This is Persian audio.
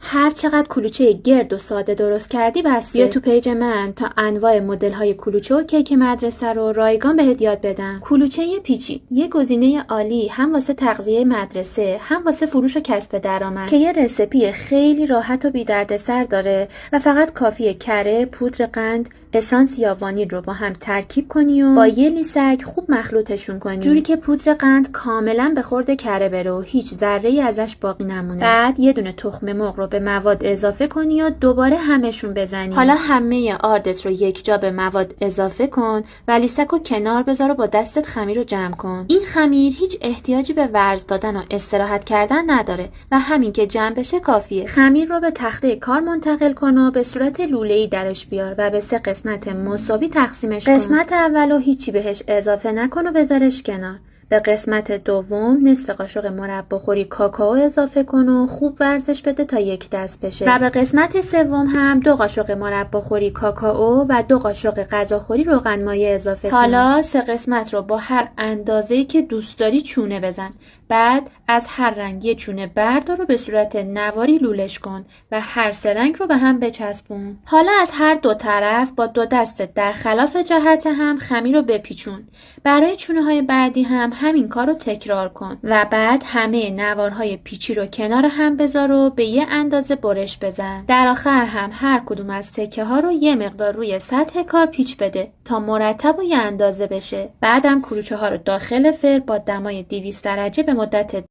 هر چقدر کلوچه گرد و ساده درست کردی بسه. بیا تو پیج من تا انواع مدل‌های کلوچه و کیک مدرسه رو رایگان بهت یاد بدم. کلوچه پیچی یه گزینه عالی هم واسه تغذیه مدرسه، هم واسه فروش و کسب درآمد که یه رسیپی خیلی راحت و بی‌دردسر داره و فقط کافیه کره، پودر قند، اسانس یا وانیل رو با هم ترکیب کنی و با یه لیسک خوب مخلوطشون کنی، جوری که پودر قند کاملا به خورد کره بره و هیچ ذره‌ای ازش باقی نمونه. بعد یه دونه تخم مرغ رو به مواد اضافه کنی و دوباره همشون بزنی. حالا همه آردت رو یک جا به مواد اضافه کن و لیسک رو کنار بذار و با دستت خمیر رو جمع کن. این خمیر هیچ احتیاجی به ورز دادن و استراحت کردن نداره و همین که جمع بشه کافیه. خمیر رو به تخته کار منتقل کن و به صورت لوله‌ای درش بیار و به سه قسمت مساوی تقسیمش کن. قسمت اولو هیچی بهش اضافه نکن و بذارش کنار. به قسمت دوم نصف قاشق مرباخوری کاکائو اضافه کن و خوب ورزش بده تا یک دست بشه. و به قسمت سوم هم 2 قاشق مرباخوری کاکائو و 2 قاشق غذاخوری روغن مایع اضافه کن. حالا 3 قسمت رو با هر اندازه‌ای که دوست داری چونه بزن. بعد از هر رنگ یه چونه بردار و به صورت نواری لولش کن و هر 3 رنگ رو به هم بچسبون. حالا از هر 2 طرف با 2 دست در خلاف جهت هم خمیر رو بپیچون. برای چونه های بعدی هم همین کار رو تکرار کن و بعد همه نوارهای پیچی رو کنار هم بذار و به یه اندازه برش بزن. در آخر هم هر کدوم از تکه ها رو یه مقدار روی سطح کار پیچ بده تا مرتب و یه اندازه بشه. بعدم کلوچه ها رو داخل فرن با دمای 200 درجه به مدت